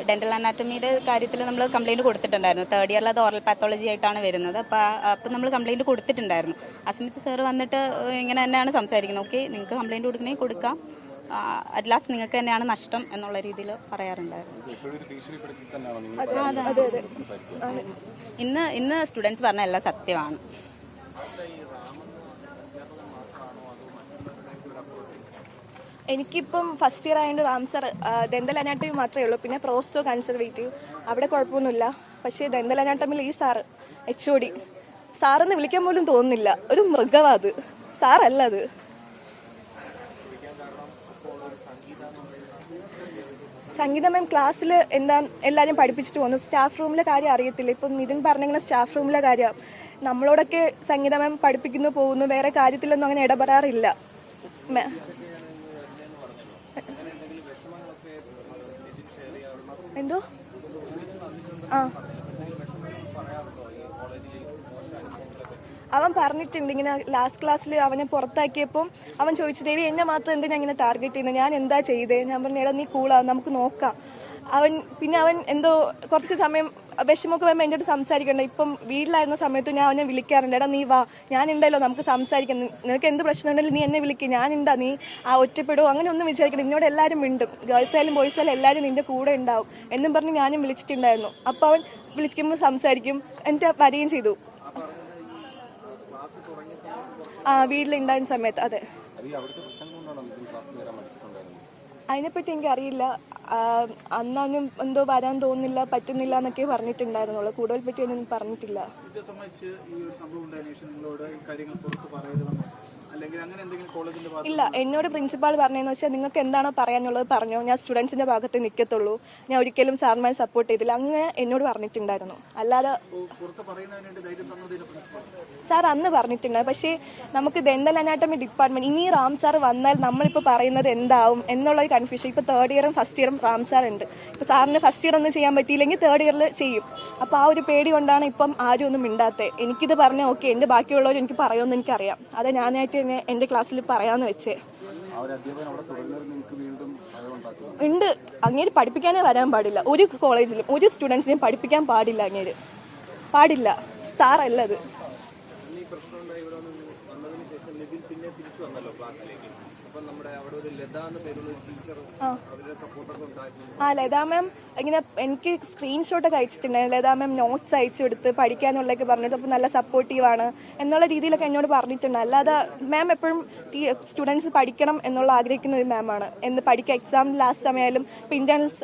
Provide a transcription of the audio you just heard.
Dental അനാറ്റമിയുടെ കാര്യത്തിൽ നമ്മൾ complaint കൊടുത്തിട്ടുണ്ടായിരുന്നു. തേർഡ് ഇയറിൽ അത് ഓറൽ പാത്തോളജി ആയിട്ടാണ് വരുന്നത്. അപ്പോൾ നമ്മൾ കംപ്ലയിൻറ്റ് കൊടുത്തിട്ടുണ്ടായിരുന്നു. ആ സമയത്ത് സാറ് വന്നിട്ട് ഇങ്ങനെ തന്നെയാണ് സംസാരിക്കുന്നത്. ഓക്കെ, നിങ്ങൾക്ക് കംപ്ലയിൻറ്റ് കൊടുക്കണമെങ്കിൽ കൊടുക്കാം, അറ്റ് ലാസ്റ്റ് നിങ്ങൾക്ക് തന്നെയാണ് നഷ്ടം എന്നുള്ള രീതിയിൽ പറയാറുണ്ടായിരുന്നു. ഇന്ന് സ്റ്റുഡൻസ് പറഞ്ഞ എല്ലാം സത്യമാണ്. എനിക്കിപ്പം ഫസ്റ്റ് ഇയർ ആയതുകൊണ്ട് റാംസർ ഡെൻ്റൽ അനാട്ടമി മാത്രമേ ഉള്ളൂ. പിന്നെ പ്രോസ്റ്റോ കൺസർവേറ്റീവ് അവിടെ കുഴപ്പമൊന്നുമില്ല. പക്ഷേ ഡെൻ്റൽ അനാട്ടമിയിൽ ഈ സാറ് HOD സാറെന്ന് വിളിക്കാൻ പോലും തോന്നുന്നില്ല. ഒരു മൃഗവാത് സാറല്ല അത്. സംഗീത മാം ക്ലാസ്സിൽ എന്താ എല്ലാവരും പഠിപ്പിച്ചിട്ട് പോകുന്നു. സ്റ്റാഫ് റൂമിലെ കാര്യം അറിയത്തില്ല. ഇപ്പം നിതിൻ പറഞ്ഞിങ്ങനെ സ്റ്റാഫ് റൂമിലെ കാര്യം നമ്മളോടൊക്കെ സംഗീത മാം പഠിപ്പിക്കുന്നു പോകുന്നു, വേറെ കാര്യത്തിലൊന്നും അങ്ങനെ ഇടപെടാറില്ല. എന്തോ അവൻ പറഞ്ഞിട്ടുണ്ട് ഇങ്ങനെ ലാസ്റ്റ് ക്ലാസ്സിൽ അവനെ പുറത്താക്കിയപ്പം അവൻ ചോദിച്ചു, ദേവി എന്നെ മാത്രം എന്തിനാ ഇങ്ങനെ ടാർഗറ്റ് ചെയ്യുന്നത്, ഞാൻ എന്താ ചെയ്തേ? ഞാൻ പറഞ്ഞു, എടാ നീ കൂളാവും, നമുക്ക് നോക്കാം. അവൻ എന്തോ കുറച്ച് സമയം വിഷമമൊക്കെ വരുമ്പോൾ എൻ്റെ അടുത്ത് സംസാരിക്കണ്ട. ഇപ്പം വീട്ടിലായിരുന്ന സമയത്ത് ഞാൻ അവനെ വിളിക്കാറുണ്ട്, എടാ നീ വാ, ഞാനുണ്ടല്ലോ, നമുക്ക് സംസാരിക്കാം, നിനക്ക് എന്ത് പ്രശ്നം ഉണ്ടെങ്കിലും നീ എന്നെ വിളിക്കുക, ഞാനുണ്ടാ, നീ ഒറ്റപ്പെടുമോ അങ്ങനെ ഒന്നും വിചാരിക്കണം, എന്നോട് എല്ലാവരും മിണ്ടും, ഗേൾസ് ആയാലും ബോയ്സ് ആയാലും എല്ലാവരും നിൻ്റെ കൂടെ ഉണ്ടാവും എന്നും പറഞ്ഞ് ഞാനും വിളിച്ചിട്ടുണ്ടായിരുന്നു. അപ്പോൾ അവൻ വിളിക്കുമ്പോൾ സംസാരിക്കും, എന്നിട്ട് വരികയും ചെയ്തു. വീട്ടിലുണ്ടായിരുന്ന സമയത്ത്. അതെ, അതിനെപ്പറ്റി എനിക്കറിയില്ല. അന്നവനും എന്തോ വരാൻ തോന്നുന്നില്ല, പറ്റുന്നില്ല എന്നൊക്കെ പറഞ്ഞിട്ടുണ്ടായിരുന്നുള്ളൂ. കൂടുതൽ പറ്റിയൊന്നും പറഞ്ഞിട്ടില്ല. ഇല്ല, എന്നോട് പ്രിൻസിപ്പാൾ പറഞ്ഞതെന്ന് വെച്ചാൽ നിങ്ങൾക്ക് എന്താണോ പറയാനുള്ളത് പറഞ്ഞോ, ഞാൻ സ്റ്റുഡൻസിൻ്റെ ഭാഗത്ത് നിൽക്കത്തുള്ളൂ, ഞാൻ ഒരിക്കലും സാറിന്മാരെ സപ്പോർട്ട് ചെയ്തില്ല, അങ്ങനെ എന്നോട് പറഞ്ഞിട്ടുണ്ടായിരുന്നു. അല്ലാതെ സാർ അന്ന് പറഞ്ഞിട്ടുണ്ടായിരുന്നു. പക്ഷേ നമുക്ക് ഡെൻ്റൽ അനാട്ടമി ഡിപ്പാർട്ട്മെൻറ്റ് ഇനി റാം സാർ വന്നാൽ നമ്മളിപ്പോൾ പറയുന്നത് എന്താവും എന്നുള്ളൊരു കൺഫ്യൂഷൻ. ഇപ്പോൾ തേർഡ് ഇയറും ഫസ്റ്റ് ഇയറും റാം സാർ ഉണ്ട്. ഇപ്പോൾ സാറിന് ഫസ്റ്റ് ഇയർ ഒന്നും ചെയ്യാൻ പറ്റിയില്ലെങ്കിൽ തേർഡ് ഇയറിൽ ചെയ്യും. അപ്പോൾ ആ ഒരു പേടി കൊണ്ടാണ് ഇപ്പം ആരും ഒന്നും മിണ്ടാത്തത്. എനിക്കിത് പറഞ്ഞാൽ ഓക്കെ, എൻ്റെ ബാക്കിയുള്ളവർ എനിക്ക് പറയുമെന്ന് എനിക്കറിയാം. അത് ഞാനായിട്ട് തന്നെ എൻ്റെ ക്ലാസ്സിൽ പറയാമെന്ന് വെച്ചേ ഉണ്ട്. അങ്ങേര് പഠിപ്പിക്കാനേ വരാൻ പാടില്ല. ഒരു കോളേജിലും ഒരു സ്റ്റുഡൻസിനെയും പഠിപ്പിക്കാൻ പാടില്ല. അങ്ങേര് പാടില്ല, സാറല്ല അത്. ലതാ മാം ഇങ്ങനെ എനിക്ക് സ്ക്രീൻഷോട്ടൊക്കെ അയച്ചിട്ടുണ്ടായിരുന്നു. ലതാ മാം നോട്ട്സ് അയച്ചു കൊടുത്ത് പഠിക്കാനുള്ളതൊക്കെ പറഞ്ഞിട്ട് അപ്പോൾ നല്ല സപ്പോർട്ടീവാണ് എന്നുള്ള രീതിയിലൊക്കെ എന്നോട് പറഞ്ഞിട്ടുണ്ട്. അല്ലാതെ മാം എപ്പോഴും സ്റ്റുഡൻസ് പഠിക്കണം എന്നുള്ള ആഗ്രഹിക്കുന്ന ഒരു മാമാണ്. പഠിക്കുക, എക്സാം ലാസ്റ്റ് സമയമായാലും ഇപ്പോൾ ഇന്റേണൽസ്